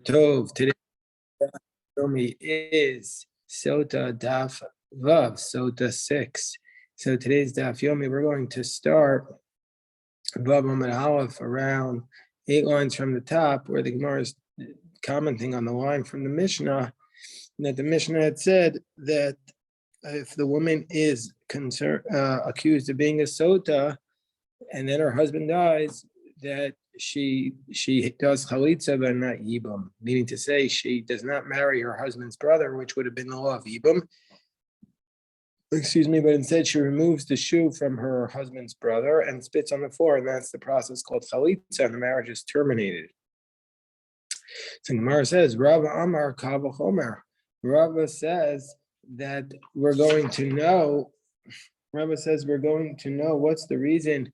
Tov. Today is Sotah Daf Vav, Sotah 6. So today's Daf Yomi, we're going to start Vav Amud Aleph around 8 lines from the top, where the Gemara is commenting on the line from the Mishnah, that the Mishnah had said that if the woman is accused of being a Sotah, and then her husband dies, that she does chalitza but not yibum, meaning to say she does not marry her husband's brother, which would have been the law of yibum. But instead she removes the shoe from her husband's brother and spits on the floor, and that's the process called chalitza, and the marriage is terminated. So Gemara says, Rava Amar Kava Chomer. Rava says that we're going to know what's the reason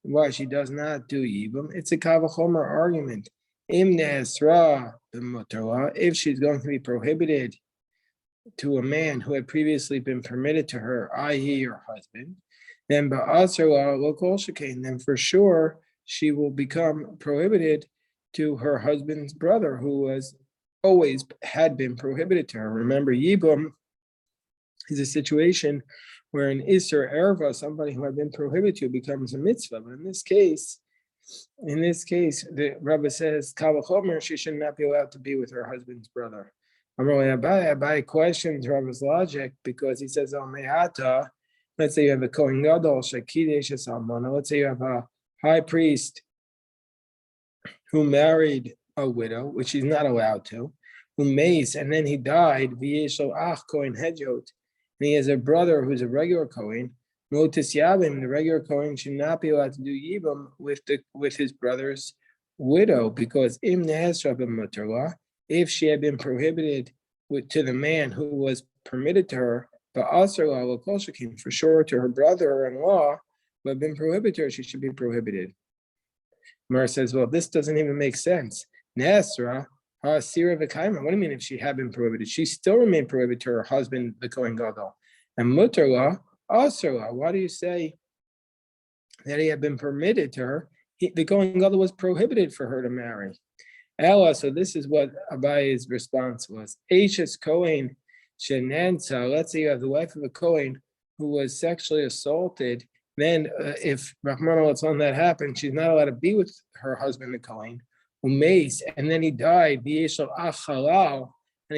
why she does not do yibum. It's a kavachomer argument. If she's going to be prohibited to a man who had previously been permitted to her, i.e. her husband, then for sure she will become prohibited to her husband's brother, who had been prohibited to her. Remember, yibum is a situation where an Isser Erva, somebody who had been prohibited to, becomes a mitzvah. But in this case, the Rabbi says, Kavachomer, she should not be allowed to be with her husband's brother. Abai questions Rabbi's logic, because he says, let's say you have a Kohen Gadol, let's say you have a high priest who married a widow, which he's not allowed to, who mace, and then he died, and he has a brother who's a regular Kohen. Motis Yabim, the regular Kohen, should not be allowed to do Yibam with his brother's widow, because if she had been prohibited to the man who was permitted to her, for sure to her brother-in-law who had been prohibited to her, she should be prohibited. Mara says, well, this doesn't even make sense. Nasra, what do you mean if she had been prohibited? She still remained prohibited to her husband, the Kohen Gadol. And Mutarla, Asarla, why do you say that he had been permitted to her? The Kohen Gadol was prohibited for her to marry. Ella, so this is what Abaye's response was. Ashes Kohen Shenansa, let's say you have the wife of a Kohen who was sexually assaulted, then if Rahman al that happened, she's not allowed to be with her husband, the Kohen. And then he died, and he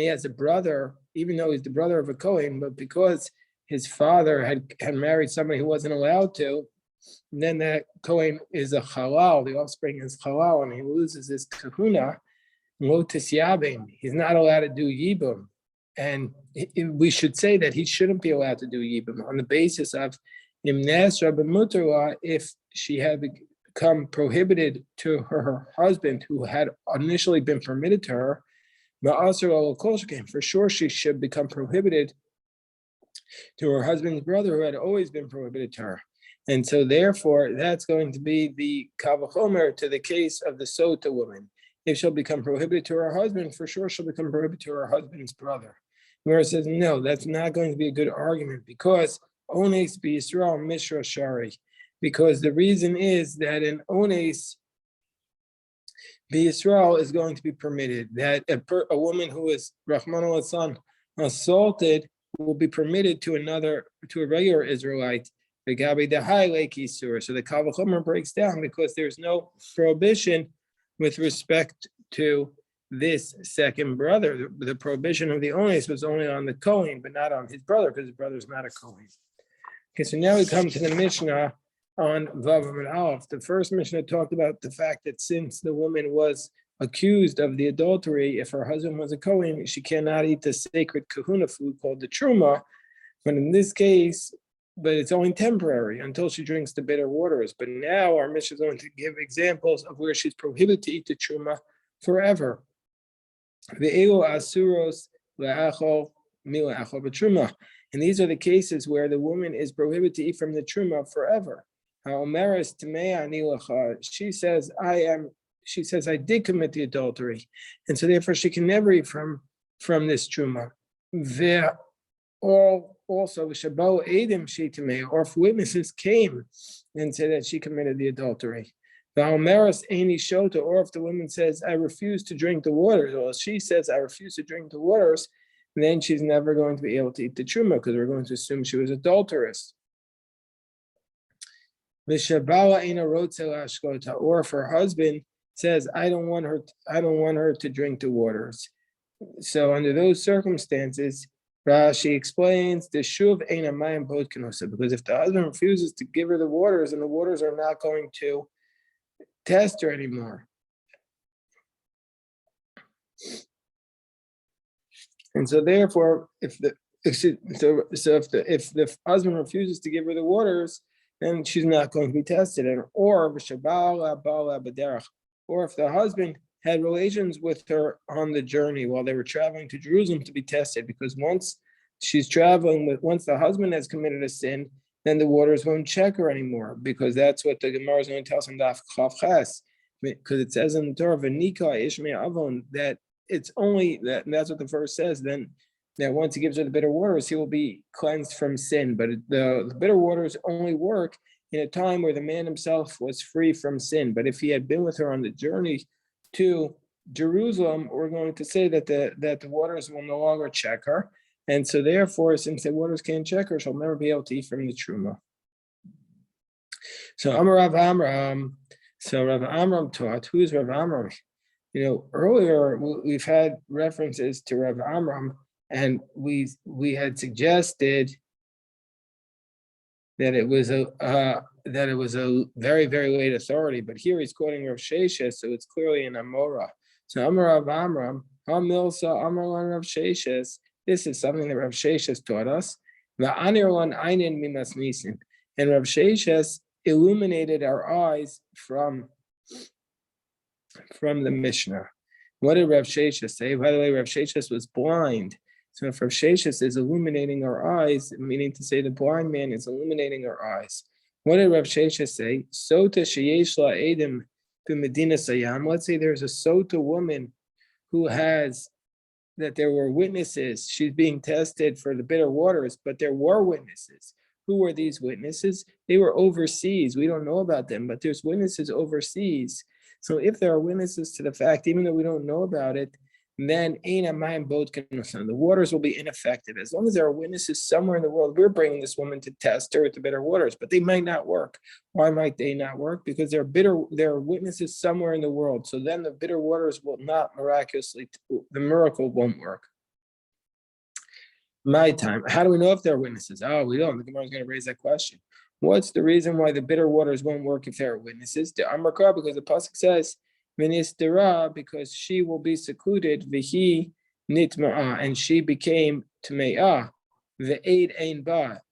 has a brother, even though he's the brother of a Kohen, but because his father had married somebody who wasn't allowed to, then that Kohen is a halal, the offspring is halal, and he loses his kahuna, lotus yabim. He's not allowed to do yibum. And we should say that he shouldn't be allowed to do yibum on the basis of imnes rabbi mutarla, if she had become prohibited to her husband who had initially been permitted to her, for sure she should become prohibited to her husband's brother who had always been prohibited to her. And so therefore that's going to be the kavachomer to the case of the Sotah woman. If she'll become prohibited to her husband, for sure she'll become prohibited to her husband's brother. Gemara says, no, that's not going to be a good argument, because ones b'Yisrael mishra shari. Because the reason is that an ones b'Yisrael is going to be permitted, that a woman who is Rahman al assaulted will be permitted to a regular Israelite. So the Kavachomer breaks down because there's no prohibition with respect to this second brother. The prohibition of the ones was only on the Kohen, but not on his brother, because his brother's not a Kohen. Okay, so now we come to the Mishnah on Vav Amud Aleph. The first Mishnah talked about the fact that since the woman was accused of the adultery, if her husband was a Kohen, she cannot eat the sacred kahuna food called the truma. But in this case, it's only temporary until she drinks the bitter waters. But now our Mishnah is going to give examples of where she's prohibited to eat the truma forever. Ve'elu asuros le'achol mila'achol b'truma. And these are the cases where the woman is prohibited to eat from the truma forever. She says, I did commit the adultery, and so therefore she can never eat from this truma. Also, or if witnesses came and said that she committed the adultery, Valmeris Aini Sotah, or if the woman says, I refuse to drink the waters, or she says, I refuse to drink the waters, then she's never going to be able to eat the truma because we're going to assume she was adulterous. Or if her husband says, I don't want her to drink the waters. So under those circumstances, Rashi explains the shuv ein amayim bodkenosa, because if the husband refuses to give her the waters, and the waters are not going to test her anymore. And so therefore, if the husband refuses to give her the waters, then she's not going to be tested. Or if the husband had relations with her on the journey while they were traveling to Jerusalem to be tested, because once the husband has committed a sin, then the waters won't check her anymore, because that's what the Gemara is going to tell us in Daf Chav Ches, because it says in the Torah, "V'nika Ishmei Avon," that it's only that, and that's what the verse says. Then that once he gives her the bitter waters, he will be cleansed from sin. But the bitter waters only work in a time where the man himself was free from sin. But if he had been with her on the journey to Jerusalem, we're going to say that the waters will no longer check her. And so therefore, since the waters can't check her, she'll never be able to eat from the truma. So Amar Rav Amram. So Rav Amram taught. Who's Rav Amram? Earlier we've had references to Rav Amram, and we had suggested that it was a very, very late authority, but here he's quoting Rav Sheshes, so it's clearly an Amora. So Amar Rav Amram, Hamilsa Amar Lan Rav Sheshes. This is something that Rav Sheshes taught us. And Rav Sheshes illuminated our eyes from the Mishnah. What did Rav Sheshes say? By the way, Rav Sheshes was blind. So if Rav Sheshes is illuminating our eyes, meaning to say the blind man is illuminating our eyes. What did Rav Sheshes say? Sotah sheyesh la edim b'medina sayam. Let's say there's a Sotah woman who has that there were witnesses. She's being tested for the bitter waters, but there were witnesses. Who were these witnesses? They were overseas. We don't know about them, but there's witnesses overseas. So if there are witnesses to the fact, even though we don't know about it, then the waters will be ineffective. As long as there are witnesses somewhere in the world, we're bringing this woman to test her with the bitter waters, but they might not work. Why might they not work? Because there are witnesses somewhere in the world. So then the bitter waters will not miraculously, the miracle won't work. My time. How do we know if there are witnesses? Oh, we don't. The Gemara is going to raise that question. What's the reason why the bitter waters won't work if there are witnesses? The Amrakah, because the pasuk says, "Ministera," because she will be secluded. V'hi nitma'a, and she became tme'ah. Ve'ed ein ba,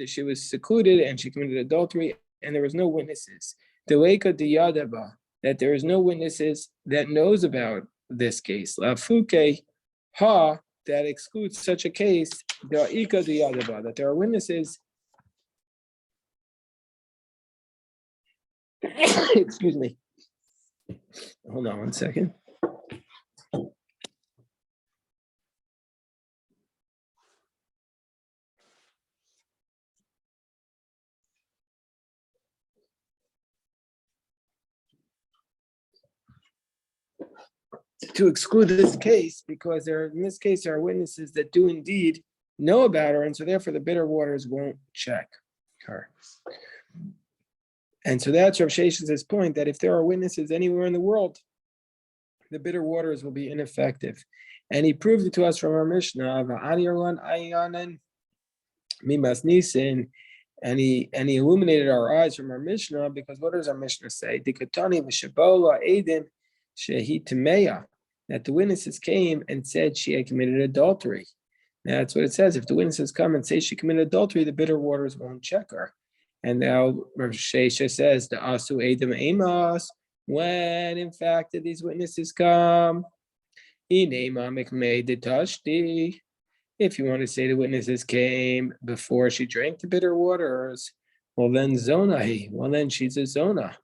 she was secluded and she committed adultery, and there was no witnesses. Deleka diyadaba, that there is no witnesses that knows about this case. Lafuke ha, that excludes such a case. Da'ika diyadaba, that there are witnesses. Excuse me. Hold on 1 second. To exclude this case, because in this case there are witnesses that do indeed know about her, and so therefore the bitter waters won't check her. And so that's Rav Sheshes' point, that if there are witnesses anywhere in the world, the bitter waters will be ineffective. And he proved it to us from our Mishnah, and he illuminated our eyes from our Mishnah, because what does our Mishnah say? That the witnesses came and said she had committed adultery. That's what it says. If the witnesses come and say she committed adultery, the bitter waters won't check her. And now Rav Sheshes says, the asu edim amos, when in fact did these witnesses come? If you want to say the witnesses came before she drank the bitter waters, well then zonahi, well then she's a zona.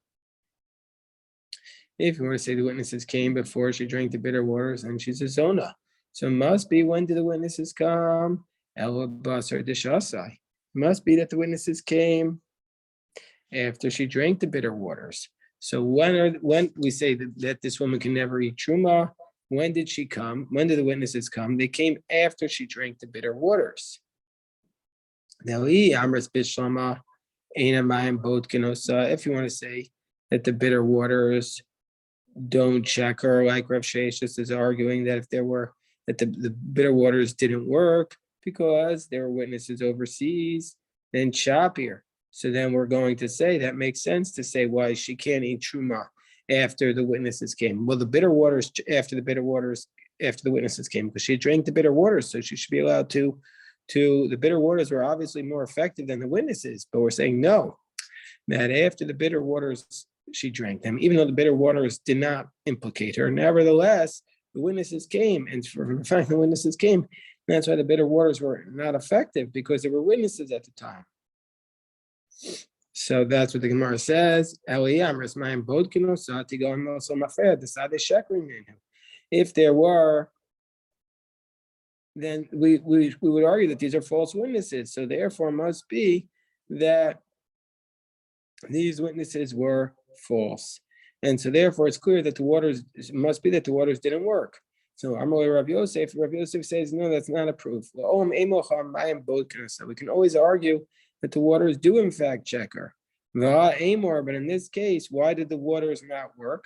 If you want to say the witnesses came before she drank the bitter waters, then she's a zona. So it must be, when did the witnesses come? Elabasar deshasai. It must be that the witnesses came after she drank the bitter waters. So when we say that this woman can never eat truma, when did she come? When did the witnesses come? They came after she drank the bitter waters. Now, if you want to say that the bitter waters don't check her, like Rav Sheshis is arguing that if there were that the bitter waters didn't work because there were witnesses overseas, then Shapir. So then we're going to say that makes sense to say why she can't eat truma after the witnesses came. Well, the bitter waters after the witnesses came, because she drank the bitter waters, so she should be allowed to. The bitter waters were obviously more effective than the witnesses, but we're saying no, that after the bitter waters she drank them, even though the bitter waters did not implicate her. Nevertheless, the witnesses came, and for the fact the witnesses came, that's why the bitter waters were not effective, because there were witnesses at the time. So that's what the Gemara says. If there were, then we would argue that these are false witnesses. So therefore, must be that these witnesses were false, and so therefore it's clear that the waters didn't work. So Amalei Rav Yosef says no, that's not a proof. So we can always argue that the waters do in fact check her. But in this case, why did the waters not work?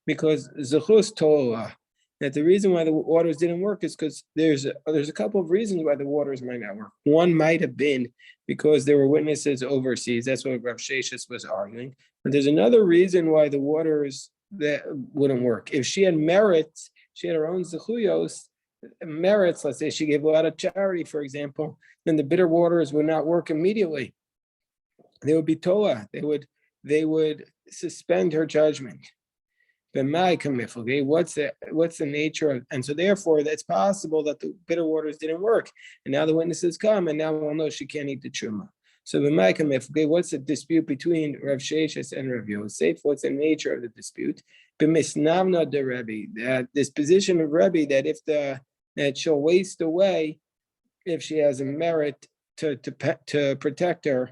Because Zechus Tola, that the reason why the waters didn't work is because there's a couple of reasons why the waters might not work. One might have been because there were witnesses overseas. That's what Rav Sheshis was arguing. But there's another reason why the waters that wouldn't work. If she had merits, she had her own zechuyos, merits, let's say she gave a lot of charity, for example, then the bitter waters would not work immediately. They would be toa. They would suspend her judgment. What's the nature of, and so therefore it's possible that the bitter waters didn't work, and now the witnesses come, and now we'll know she can't eat the truma. So what's the dispute between Rav Sheshis and Rav Yosef? What's the nature of the dispute? That this position of Rebbe that she'll waste away if she has a merit to protect her,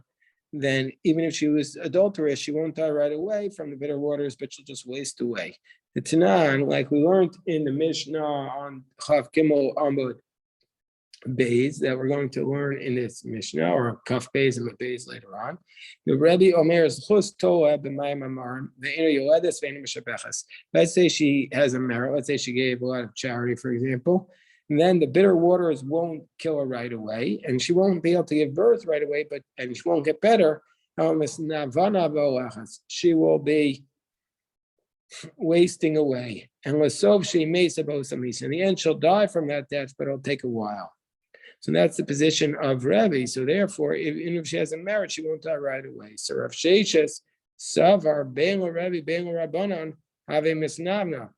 then even if she was adulterous, she won't die right away from the bitter waters, but she'll just waste away. The Tanan, like we learned in the Mishnah on Chav Gimel Amud Beis, that we're going to learn in this Mishnah, or Kaf Beis and Beis later on. The Rebbe Omer is Chus Toa b'mayim amarim ve'inu yoledes ve'inu mishabechas. Let's say she has a merit. Let's say she gave a lot of charity, for example. And then the bitter waters won't kill her right away, and she won't be able to give birth right away, and she won't get better. She will be wasting away. And in the end, she'll die from that death, but it'll take a while. So that's the position of Rebbe. So therefore, even if she has a merit, she won't die right away. So Rav Sheshis, Savar, Bein Rebbe, Bein Rabbanan, Have Misnavna.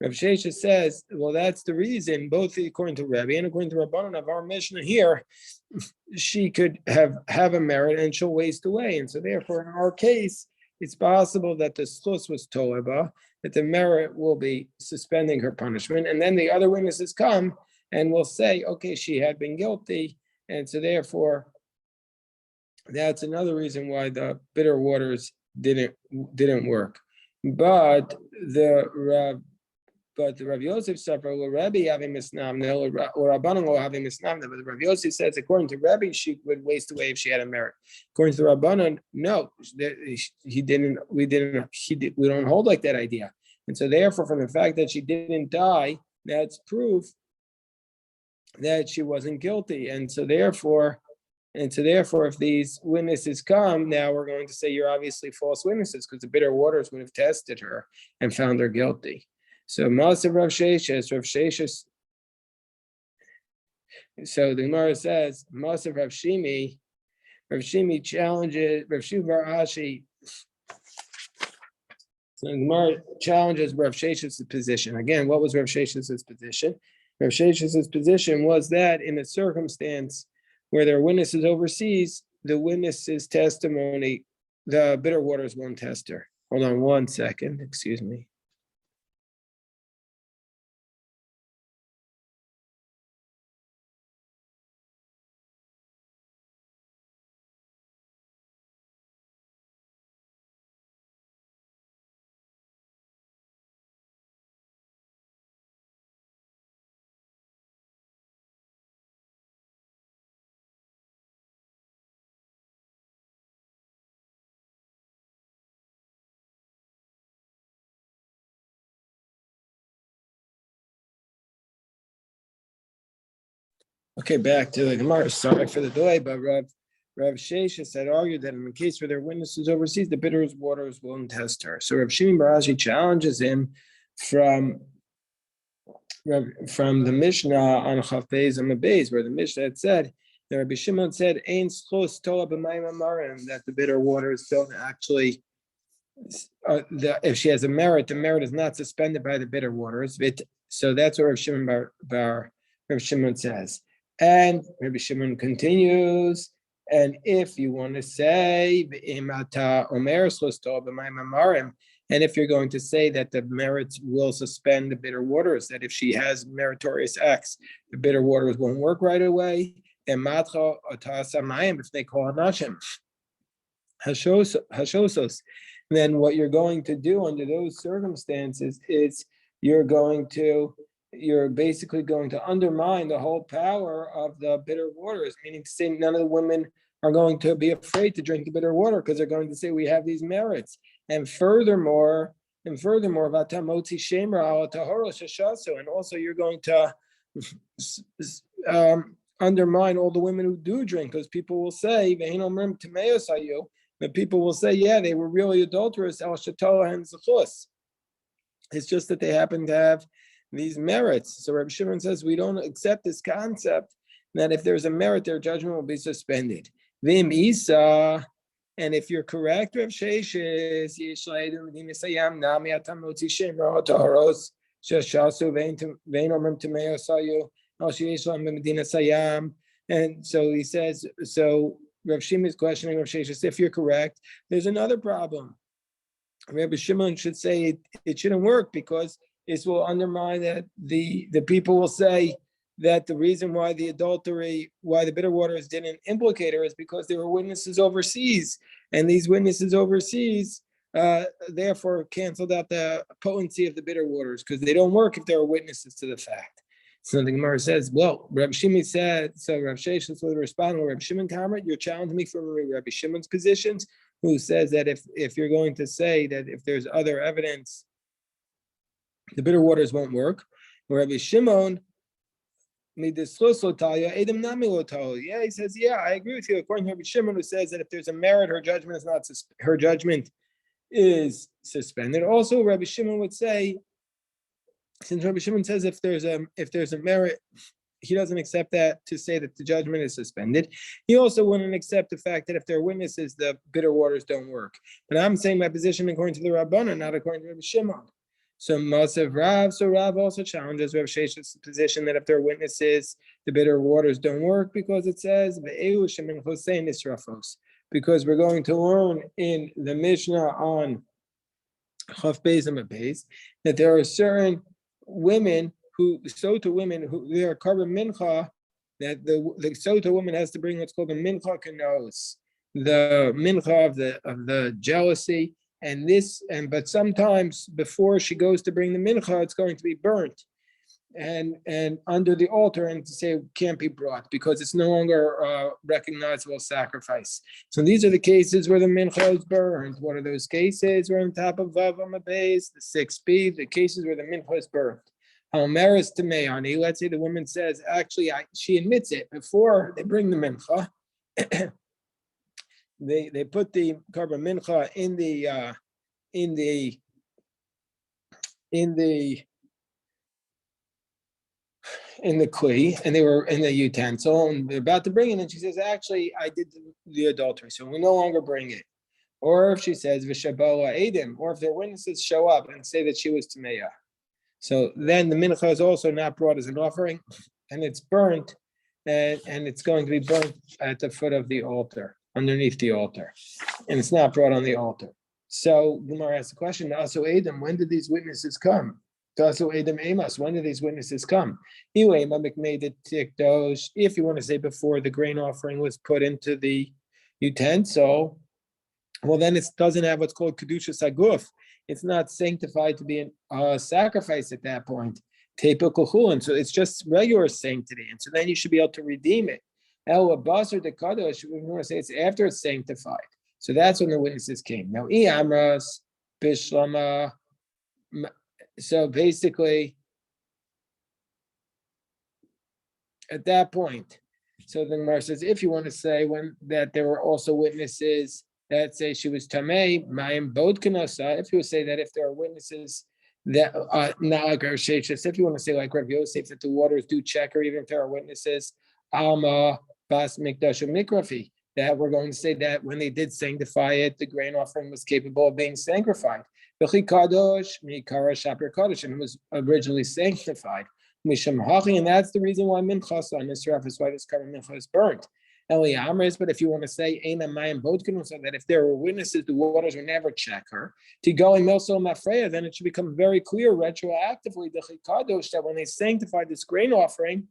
Rav Shesha says, well, that's the reason, both according to Rebbe and according to Rabbanan of our Mishnah here, she could have a merit and she'll waste away. And so therefore, in our case, it's possible that the schus was toleba, that the merit will be suspending her punishment. And then the other witnesses come and will say, okay, she had been guilty. And so therefore, that's another reason why the bitter waters didn't work. But the Rav Yosef suffered, or Rebbe having misnamna, or Rabbanan will having misnamna. But the Rav Yosef says, according to Rebbe, she would waste away if she had a merit. According to Rabbanan, no, he didn't. We don't hold like that idea. And so, therefore, from the fact that she didn't die, that's proof that she wasn't guilty. And so, therefore, if these witnesses come, now we're going to say you're obviously false witnesses because the bitter waters would have tested her and found her guilty. So Masav Rav Sheshis. So the Gemara says Masav Rav Shimi challenges Rav Shiva Bar Ashi. So the Gemara challenges Rav Sheshis' position. Again, what was Rav Sheshis' position? Rav Sheshis' position was that in a circumstance where there are witnesses overseas, the witnesses' testimony, the bitter waters won't test her. Hold on 1 second, excuse me. Okay, back to the Gemara. Sorry for the delay, but Rav Sheshes had argued that in the case where there are witnesses overseas, the bitter waters will test her. So Rav Shimon Barashi challenges him from the Mishnah on Chaf Beis and Beis, where the Mishnah had said that Rabbi Shimon said, "Ein schos tola b'mayim amarim," that the bitter waters don't actually. If she has a merit, the merit is not suspended by the bitter waters. So that's what Rav Shimon says. And Rabbi Shimon continues, and if you want to say, and if you're going to say that the merits will suspend the bitter waters, that if she has meritorious acts, the bitter waters won't work right away, and if they call Nashim, Hashosos, then what you're going to do under those circumstances is you're basically going to undermine the whole power of the bitter waters, meaning to say none of the women are going to be afraid to drink the bitter water because they're going to say we have these merits. And furthermore, and also you're going to undermine all the women who do drink, because people will say, but people will say, yeah, they were really adulterous. It's just that they happen to have these merits. So Rabbi Shimon says we don't accept this concept that if there's a merit, their judgment will be suspended. Vim Isa, and if you're correct, Rav Sheshes, and so he says, so Rav Shimon is questioning Rav Sheshes, if you're correct, there's another problem. Rabbi Shimon should say it shouldn't work because this will undermine that the people will say that the reason why the bitter waters didn't implicate her is because there were witnesses overseas, and these witnesses overseas therefore canceled out the potency of the bitter waters because they don't work if there are witnesses to the fact. So the Gemara says, well, Rabbi Shimon said, so Rav Sheshes will respond, well, Rabbi Shimon Kamrat, you're challenging me from Rabbi Shimon's positions, who says that if you're going to say that if there's other evidence, the bitter waters won't work. Rabbi Shimon, yeah, he says, yeah, I agree with you. According to Rabbi Shimon, who says that if there's a merit, her judgment is suspended. Also, Rabbi Shimon would say, since Rabbi Shimon says if there's a merit, he doesn't accept that to say that the judgment is suspended. He also wouldn't accept the fact that if there are witnesses, the bitter waters don't work. But I'm saying my position according to the Rabbanan, not according to Rabbi Shimon. So Rav also challenges Rav Shesh's position that if there are witnesses, the bitter waters don't work because it says because we're going to learn in the Mishnah on Chaf Beis and Beis that there are certain women Sotah women who they are carbon mincha, that the Sotah woman has to bring what's called the mincha kanos, the mincha of the jealousy, but sometimes before she goes to bring the mincha, it's going to be burnt and under the altar, and to say it can't be brought because it's no longer a recognizable sacrifice. So these are the cases where the mincha is burned. What are those cases? We're on top of Vav on the base, the 6b, the cases where the mincha is burned. Let's say the woman says, actually, she admits it before they bring the mincha. they put the carbon mincha in the kli, and they were in the utensil, and they're about to bring it, and she says, actually, I did the adultery, so we no longer bring it. Or if she says v'shabola edim, or if their witnesses show up and say that she was tameya. So then the mincha is also not brought as an offering, and it's burnt, and it's going to be burnt at the foot of the altar, underneath the altar, and it's not brought on the altar. So Gemara asks the question, also Adam, when did these witnesses come? Also Adam Amos, when did these witnesses come? If you want to say before the grain offering was put into the utensil, well, then it doesn't have what's called kedusha saguf. It's not sanctified to be a sacrifice at that point. And so it's just regular sanctity. And so then you should be able to redeem it. El Basar de Kadosh, we want to say it's after it's sanctified. So that's when the witnesses came. Now, Amras, Bishlama. So basically, at that point. So the Gemara says, if you want to say when that there were also witnesses that say she was tamei, mayim bodkanosa. If you say that if there are witnesses that not like our sheikhs, if you want to say like Rav Yosef that the waters do check her, even if there are witnesses, alma bas mikdash mikrafi, that we're going to say that when they did sanctify it, the grain offering was capable of being sanctified. V'chi kadosh mikara shaper kadosh, and it was originally sanctified. And that's the reason why minchas on this is why this covered mincha is burnt. But if you want to say so that if there were witnesses, the waters would never check her. To go in Milso Mafreya, then it should become very clear retroactively that when they sanctified this grain offering,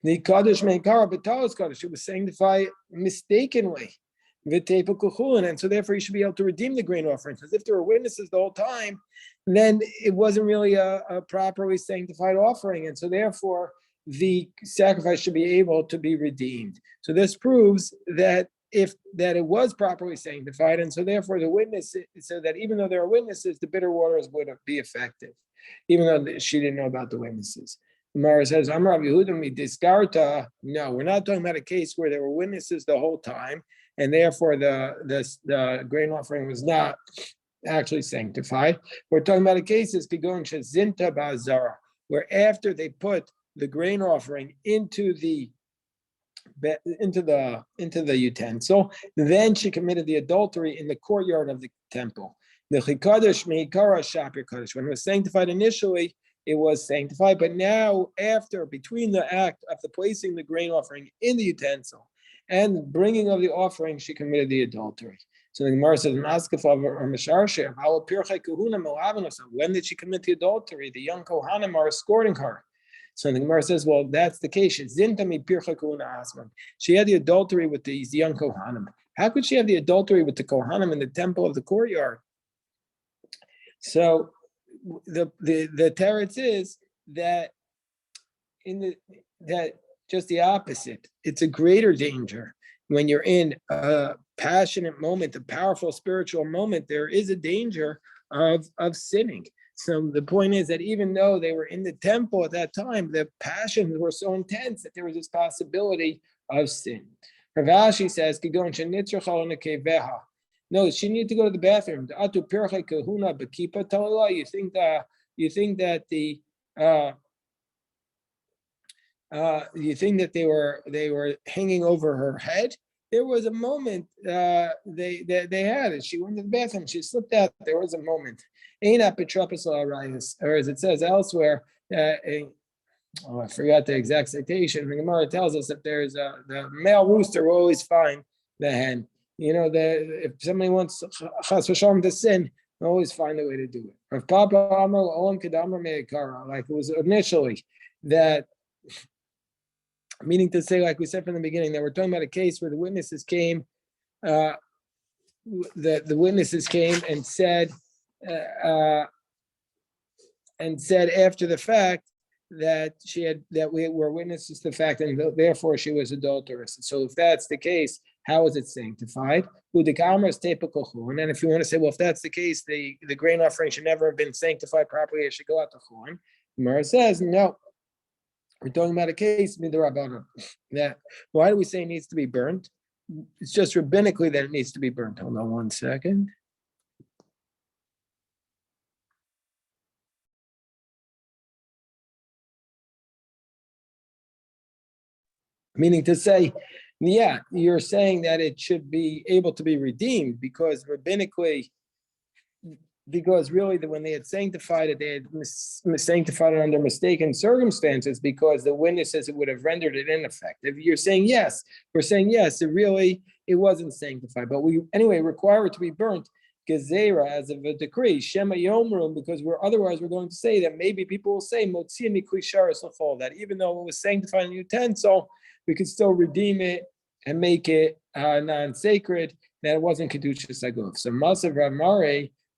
the Kaddish Meikara Batalas Kaddish, it was sanctified mistakenly. And so therefore you should be able to redeem the grain offering. Because if there were witnesses the whole time, then it wasn't really a properly sanctified offering. And so therefore the sacrifice should be able to be redeemed. So this proves that it was properly sanctified, and so therefore the witness, so that even though there are witnesses, the bitter waters would be effective, even though she didn't know about the witnesses. Gemara says, "Amar Rav Yehuda mi diskarta." No, we're not talking about a case where there were witnesses the whole time, and therefore the grain offering was not actually sanctified. We're talking about a case is kigon shezinta ba'azara, where after they put the grain offering into the utensil, then she committed the adultery in the courtyard of the temple. The chikadosh meikara shapir kadosh. When it was sanctified initially, it was sanctified, but now between the act of the placing the grain offering in the utensil and the bringing of the offering, she committed the adultery. So the Gemara says, when did she commit the adultery? The young Kohanim are escorting her. So the Gemara says, well, that's the case. She had the adultery with these young Kohanim. How could she have the adultery with the Kohanim in the temple of the courtyard? So the teretz is that that just the opposite. It's a greater danger when you're in a passionate moment, a powerful spiritual moment. There is a danger of sinning. So the point is that even though they were in the temple at that time, the passions were so intense that there was this possibility of sin. Rav Ashi says, no, she needed to go to the bathroom. You think that they were hanging over her head? There was a moment they had it. She went to the bathroom. She slipped out. There was a moment. Or as it says elsewhere, I forgot the exact citation. The Gemara tells us that there's the male rooster will always find the hen. You know, if somebody wants chas v'shalom to sin, they'll always find a way to do it. Rav Papa Amar Olam Kedamar Meikara, like it was initially that, meaning to say, like we said from the beginning, that we're talking about a case where the witnesses came, the witnesses came and said after the fact that we were witnesses to the fact, and therefore she was adulterous. So if that's the case, how is it sanctified? And then if you want to say, well, if that's the case, the grain offering should never have been sanctified properly, it should go out to Chorn. Gemara says, no. We're talking about a case, midrabanan, that why do we say it needs to be burnt? It's just rabbinically that it needs to be burnt. Hold on one second. Meaning to say, yeah, you're saying that it should be able to be redeemed because rabbinically, because really when they had sanctified it, they had sanctified it under mistaken circumstances because the witnesses would have rendered it ineffective. You're saying yes, we're saying yes, it wasn't sanctified, but we anyway require it to be burnt, gezerah, as of a decree, shema yomrum, because otherwise we're going to say that maybe people will say motzia mikli sharis l'chol, that even though it was sanctified in the utensil, we could still redeem it and make it non-sacred, that it wasn't kedushas haguf. So Masav Rav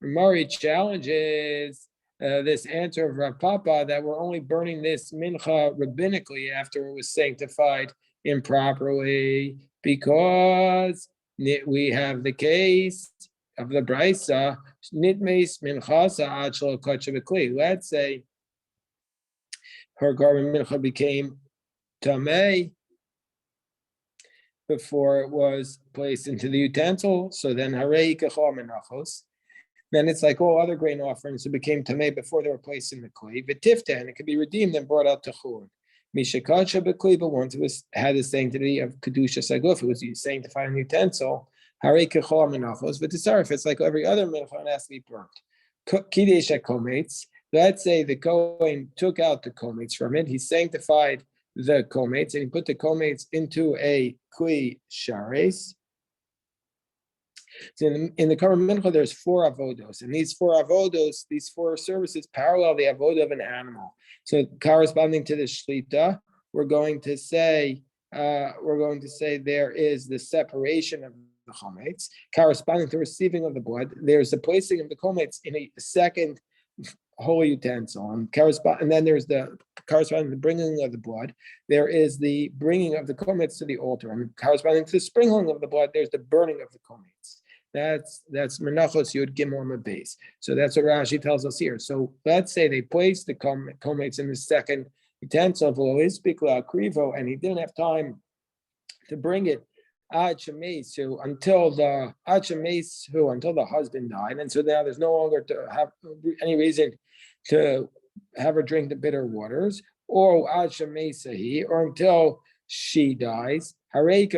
Mari challenges this answer of Rav Papa that we're only burning this mincha rabbinically after it was sanctified improperly, because we have the case of the Brisa, nitmeis minchasa ad shelo kacha b'kli. Let's say her garment mincha became tamei before it was placed into the utensil. So then harei kachol menachos. Then it's like all other grain offerings who became tamei before they were placed in the clay. V'tifta, and it could be redeemed and brought out to churun. Mishakacha b'kli, but once it was had the sanctity of kedusha saguf, it was sanctified an utensil. Harei kechol menachos v'tisarif. It's like every other mincha and has to be burnt. Kidesh kometz. Let's say the Kohen took out the kometz from it. He sanctified the kometz and he put the kometz into a kli shares. So in the Korban Mincha, there's 4 avodos, and these 4 avodos, these 4 services parallel the avodah of an animal. So corresponding to the shlita, we're going to say there is the separation of the chometz. Corresponding to receiving of the blood, there's the placing of the chometz in a second holy utensil, and then there's the corresponding to the bringing of the blood. There is the bringing of the chometz to the altar, and corresponding to the sprinkling of the blood, there's the burning of the chometz. That's menachos yud gimel base. So that's what Rashi tells us here. So let's say they placed the chometz in the second utensil of krivo, and he didn't have time to bring it until the husband died, and so now there's no longer to have any reason to have her drink the bitter waters, or or until she dies. Then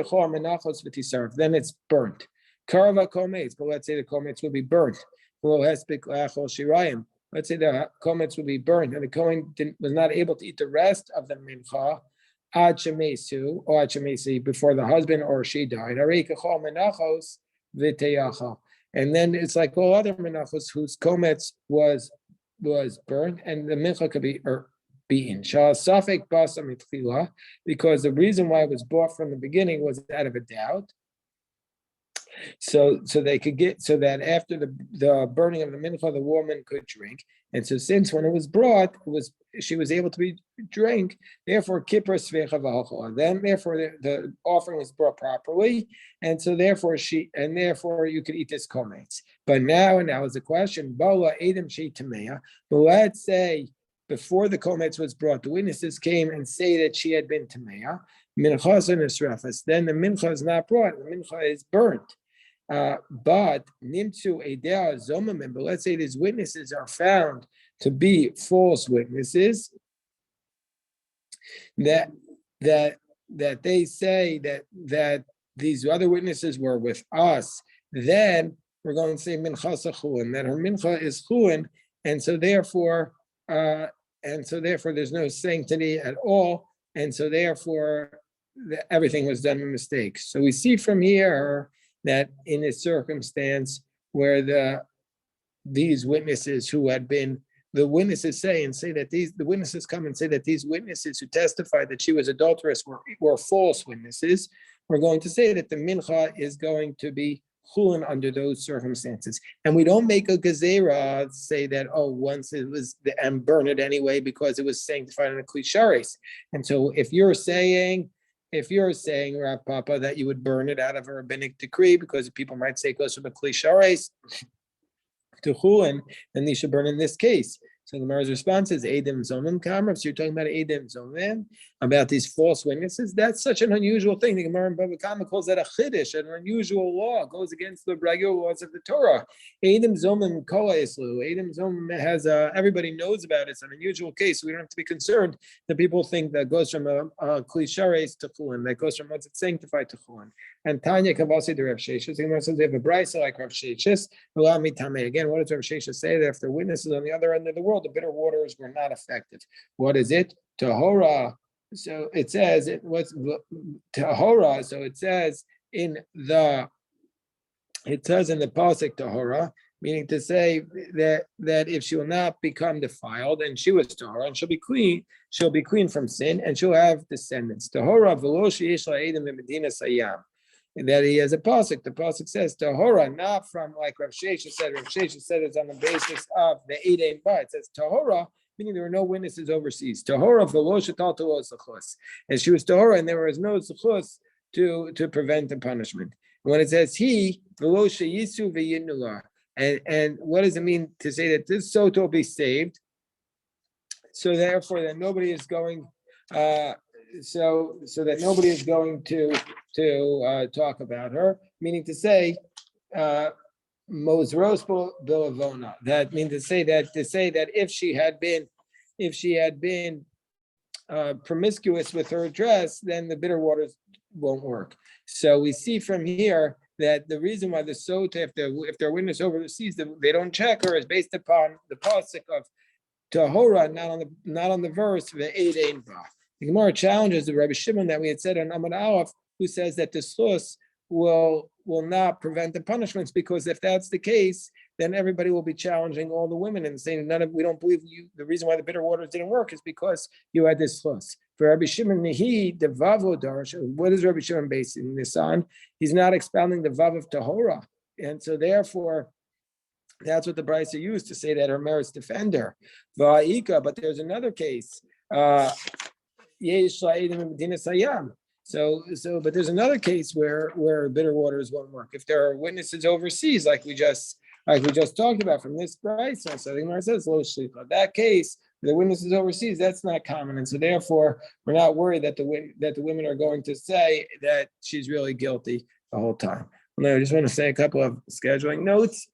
it's burnt. Karava kometz, but let's say the kometz will be burnt. Let's say the kometz will be burnt, and the Kohen was not able to eat the rest of the mincha ad shemesu or ad shemesi before the husband or she died. And then it's like all other menachos whose kometz was burnt, and the mincha could be beaten. Because the reason why it was bought from the beginning was out of a doubt. So they could get, so that after the burning of the mincha, the woman could drink. And so since when it was brought, she was able to be drink. Therefore, kippur svecha v'halcha. Then therefore the offering was brought properly, and so therefore you could eat this kometz. But now is the question: Bola edem she tameya. But let's say before the kometz was brought, the witnesses came and say that she had been tameya. Minchas and esrafas. Then the mincha is not brought. The mincha is burnt. But nimtzu edea zomamim. But let's say these witnesses are found to be false witnesses. That they say that these other witnesses were with us. Then we're going to say minchas chulin, that her mincha is chulin, and so therefore there's no sanctity at all, and so therefore everything was done in mistake. So we see from here that in a circumstance where these witnesses who had been, the witnesses say that the witnesses come and say that these witnesses who testified that she was adulterous were false witnesses, we're going to say that the mincha is going to be chulin under those circumstances. And we don't make a gezerah say that, once it was, and burn it anyway because it was sanctified in a klisharis. And so if you're saying, Rav Papa, that you would burn it out of a rabbinic decree because people might say it goes from a klishares to chulin, then they should burn in this case. So the Gemara's response is Edim Zomim Kamrav. So you're talking about Edim Zomim, about these false witnesses. That's such an unusual thing. The Gemara in Bava Kama calls that a chiddush, an unusual law. It goes against the regular laws of the Torah. Edim Zomim Kola Islu. Edim Zomim has everybody knows about it. It's an unusual case. We don't have to be concerned that people think that goes from a klishares to chulin, that goes from what's sanctified to chulin. And Tanya Kavasi the Rav Sheshes. The Gemara says they have a brisa like Rav Sheshes. Again, what does Rav Sheshes say? That if the witnesses on the other end of the world, the bitter waters were not effective. What is it? Tahora. So it says it was Tahora. So it says in the pasuk Tahora, meaning to say that if she will not become defiled, and she was Tahora, and she'll be clean from sin, and she'll have descendants. Tahora v'lo sheyesh la'edim b'medina sayam. And that he has a pasuk. The pasuk says Tahora, not from like Rav Sheshes said. Rav Sheshes said it's on the basis of the Eidem Ba. It says Tahora, meaning there were no witnesses overseas. Tahora v'lo shetal to zechus, and she was Tahora, and there was no zechus to prevent the punishment. And when it says he v'lo sheyisu v'yinula, and what does it mean to say that this Sotah will be saved? So therefore, that nobody is going. so that nobody is going to talk about her, meaning to say, Mosros Bilavona. That means to say that if she had been promiscuous with her dress, then the bitter waters won't work. So we see from here that the reason why the Sotah, if they're witness overseas, they don't check her, is based upon the pasuk of Tahora, not on the verse the eight ein ba. The Gemara challenges the Rabbi Shimon that we had said on Amud Aleph, who says that the slus will not prevent the punishments, because if that's the case, then everybody will be challenging all the women and saying we don't believe you. The reason why the bitter waters didn't work is because you had this slus. For Rabbi Shimon, the vavo darsh. What is Rabbi Shimon basing this on? He's not expounding the vav of Tahora, and so therefore, that's what the Brisa used to say that her merits defend her. Va'ika, but there's another case. But there's another case where bitter waters won't work. If there are witnesses overseas, like we just talked about from this Brisa, so the Gemara says lo shlicha. That case, the witnesses overseas, that's not common, and so therefore we're not worried that the women are going to say that she's really guilty the whole time. Well, I just want to say a couple of scheduling notes.